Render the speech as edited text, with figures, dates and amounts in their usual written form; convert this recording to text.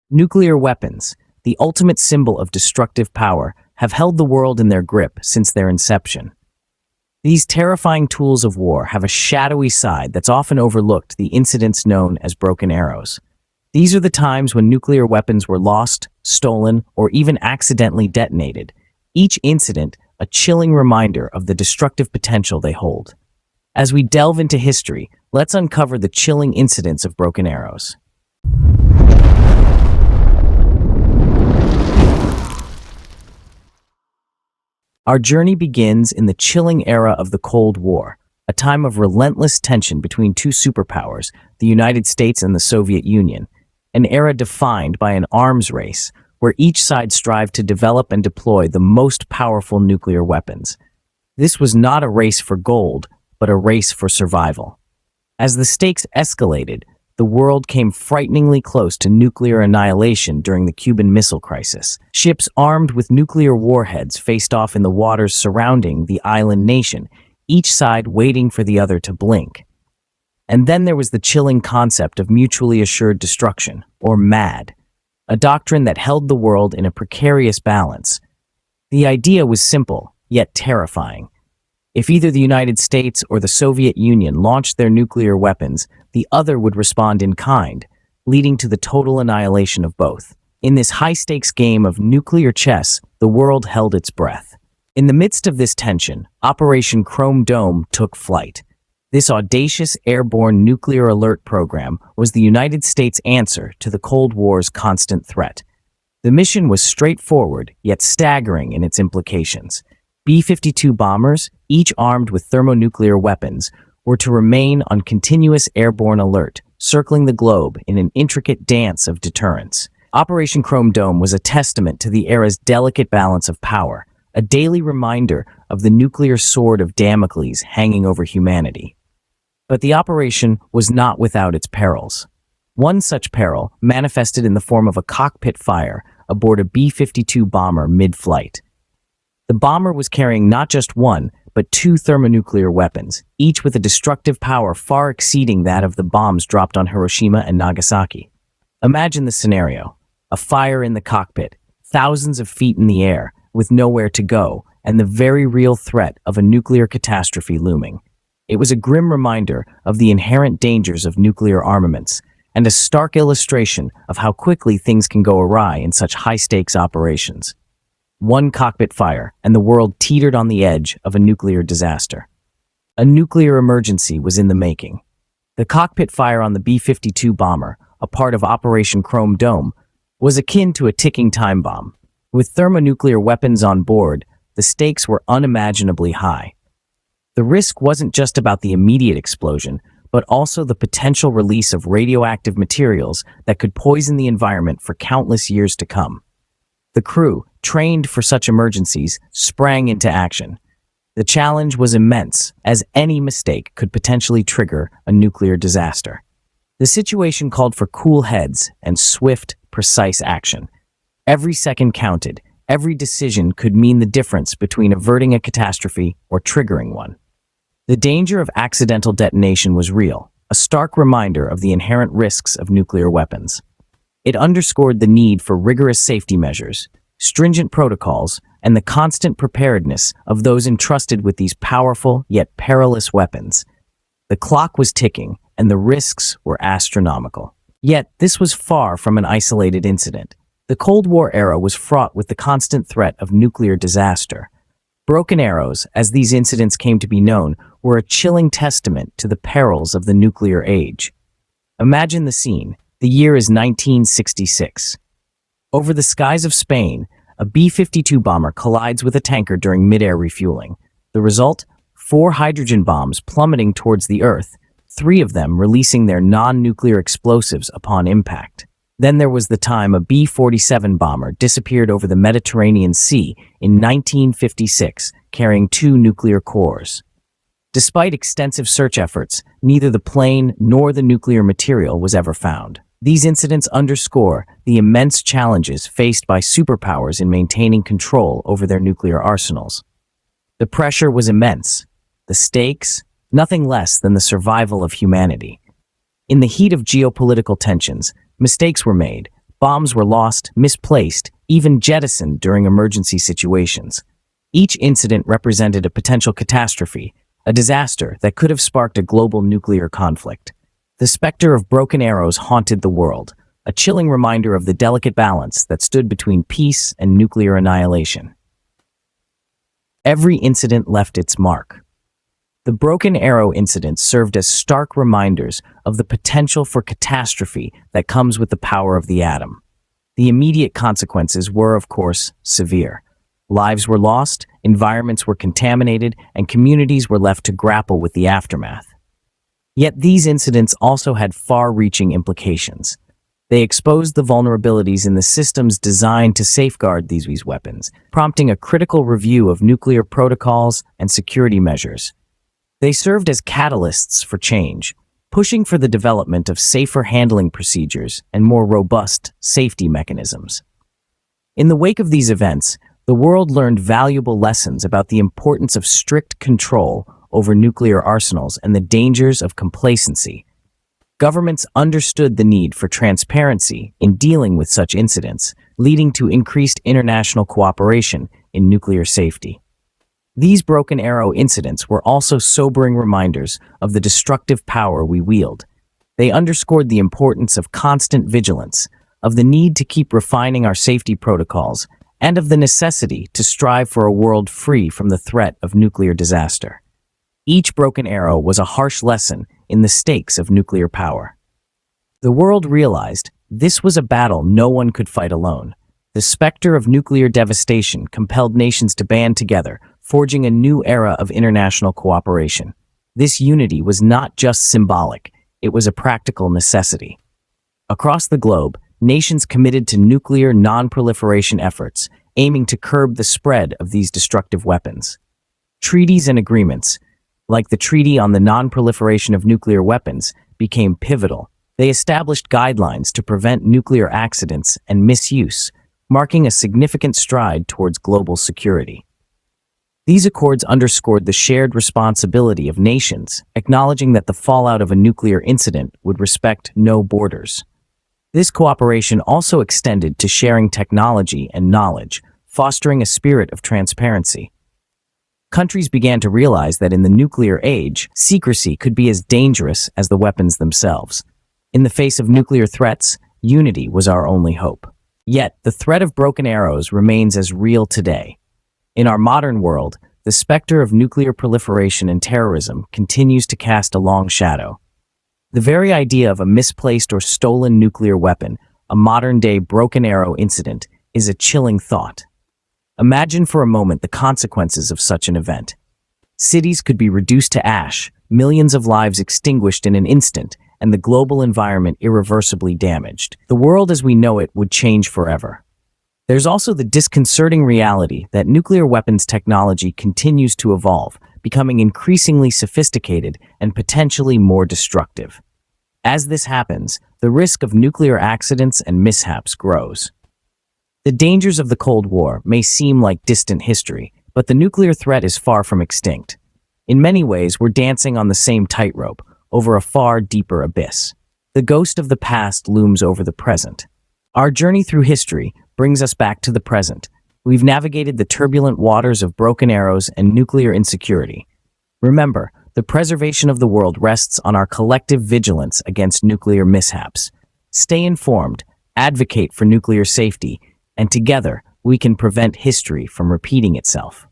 Nuclear weapons, the ultimate symbol of destructive power, have held the world in their grip since their inception. These terrifying tools of war have a shadowy side that's often overlooked, the incidents known as broken arrows. These are the times when nuclear weapons were lost, stolen, or even accidentally detonated. Each incident a chilling reminder of the destructive potential they hold. As we delve into history, let's uncover the chilling incidents of broken arrows. Our journey begins in the chilling era of the Cold War, a time of relentless tension between two superpowers, the United States and the Soviet Union, an era defined by an arms race where each side strived to develop and deploy the most powerful nuclear weapons. This was not a race for gold, but a race for survival. As the stakes escalated, the world came frighteningly close to nuclear annihilation during the Cuban Missile Crisis. Ships armed with nuclear warheads faced off in the waters surrounding the island nation, each side waiting for the other to blink. And then there was the chilling concept of mutually assured destruction, or MAD, a doctrine that held the world in a precarious balance. The idea was simple, yet terrifying. If either the United States or the Soviet Union launched their nuclear weapons, the other would respond in kind, leading to the total annihilation of both. In this high-stakes game of nuclear chess, the world held its breath. In the midst of this tension, Operation Chrome Dome took flight. This audacious airborne nuclear alert program was the United States' answer to the Cold War's constant threat. The mission was straightforward, yet staggering in its implications. B-52 bombers, each armed with thermonuclear weapons, were to remain on continuous airborne alert, circling the globe in an intricate dance of deterrence. Operation Chrome Dome was a testament to the era's delicate balance of power, a daily reminder of the nuclear sword of Damocles hanging over humanity. But the operation was not without its perils. One such peril manifested in the form of a cockpit fire aboard a B-52 bomber mid-flight. The bomber was carrying not just one, but two thermonuclear weapons, each with a destructive power far exceeding that of the bombs dropped on Hiroshima and Nagasaki. Imagine the scenario: a fire in the cockpit, thousands of feet in the air, with nowhere to go, and the very real threat of a nuclear catastrophe looming. It was a grim reminder of the inherent dangers of nuclear armaments, and a stark illustration of how quickly things can go awry in such high-stakes operations. One cockpit fire, and the world teetered on the edge of a nuclear disaster. A nuclear emergency was in the making. The cockpit fire on the B-52 bomber, a part of Operation Chrome Dome, was akin to a ticking time bomb. With thermonuclear weapons on board, the stakes were unimaginably high. The risk wasn't just about the immediate explosion, but also the potential release of radioactive materials that could poison the environment for countless years to come. The crew, trained for such emergencies, sprang into action. The challenge was immense, as any mistake could potentially trigger a nuclear disaster. The situation called for cool heads and swift, precise action. Every second counted. Every decision could mean the difference between averting a catastrophe or triggering one. The danger of accidental detonation was real, a stark reminder of the inherent risks of nuclear weapons. It underscored the need for rigorous safety measures, stringent protocols, and the constant preparedness of those entrusted with these powerful yet perilous weapons. The clock was ticking, and the risks were astronomical. Yet, this was far from an isolated incident. The Cold War era was fraught with the constant threat of nuclear disaster. Broken arrows, as these incidents came to be known, were a chilling testament to the perils of the nuclear age. Imagine the scene. The year is 1966. Over the skies of Spain, a B-52 bomber collides with a tanker during mid-air refueling. The result? 4 hydrogen bombs plummeting towards the Earth, 3 of them releasing their non-nuclear explosives upon impact. Then there was the time a B-47 bomber disappeared over the Mediterranean Sea in 1956, carrying 2 nuclear cores. Despite extensive search efforts, neither the plane nor the nuclear material was ever found. These incidents underscore the immense challenges faced by superpowers in maintaining control over their nuclear arsenals. The pressure was immense. The stakes, nothing less than the survival of humanity. In the heat of geopolitical tensions, mistakes were made, Bombs were lost, misplaced, even jettisoned during emergency situations. Each incident represented a potential catastrophe, a disaster that could have sparked a global nuclear conflict. The specter of broken arrows haunted the world, a chilling reminder of the delicate balance that stood between peace and nuclear annihilation. Every incident left its mark. The broken arrow incident served as stark reminders of the potential for catastrophe that comes with the power of the atom. The immediate consequences were, of course, severe. Lives were lost, environments were contaminated, and communities were left to grapple with the aftermath. Yet these incidents also had far-reaching implications. They exposed the vulnerabilities in the systems designed to safeguard these weapons, prompting a critical review of nuclear protocols and security measures. They served as catalysts for change, pushing for the development of safer handling procedures and more robust safety mechanisms. In the wake of these events, the world learned valuable lessons about the importance of strict control over nuclear arsenals and the dangers of complacency. Governments understood the need for transparency in dealing with such incidents, leading to increased international cooperation in nuclear safety. These broken arrow incidents were also sobering reminders of the destructive power we wield. They underscored the importance of constant vigilance, of the need to keep refining our safety protocols, and of the necessity to strive for a world free from the threat of nuclear disaster. Each broken arrow was a harsh lesson in the stakes of nuclear power. The world realized this was a battle no one could fight alone. The specter of nuclear devastation compelled nations to band together, forging a new era of international cooperation. This unity was not just symbolic, it was a practical necessity. Across the globe, nations committed to nuclear non-proliferation efforts, aiming to curb the spread of these destructive weapons. Treaties and agreements, like the Treaty on the Non-Proliferation of Nuclear Weapons, became pivotal. They established guidelines to prevent nuclear accidents and misuse, marking a significant stride towards global security. These accords underscored the shared responsibility of nations, acknowledging that the fallout of a nuclear incident would respect no borders. This cooperation also extended to sharing technology and knowledge, fostering a spirit of transparency. Countries began to realize that in the nuclear age, secrecy could be as dangerous as the weapons themselves. In the face of nuclear threats, unity was our only hope. Yet, the threat of broken arrows remains as real today. In our modern world, the specter of nuclear proliferation and terrorism continues to cast a long shadow. The very idea of a misplaced or stolen nuclear weapon, a modern-day broken arrow incident, is a chilling thought. Imagine for a moment the consequences of such an event. Cities could be reduced to ash, millions of lives extinguished in an instant, and the global environment irreversibly damaged. The world as we know it would change forever. There's also the disconcerting reality that nuclear weapons technology continues to evolve, becoming increasingly sophisticated and potentially more destructive. As this happens, the risk of nuclear accidents and mishaps grows. The dangers of the Cold War may seem like distant history, but the nuclear threat is far from extinct. In many ways, we're dancing on the same tightrope, over a far deeper abyss. The ghost of the past looms over the present. Our journey through history brings us back to the present. We've navigated the turbulent waters of broken arrows and nuclear insecurity. Remember, the preservation of the world rests on our collective vigilance against nuclear mishaps. Stay informed, advocate for nuclear safety, and together we can prevent history from repeating itself.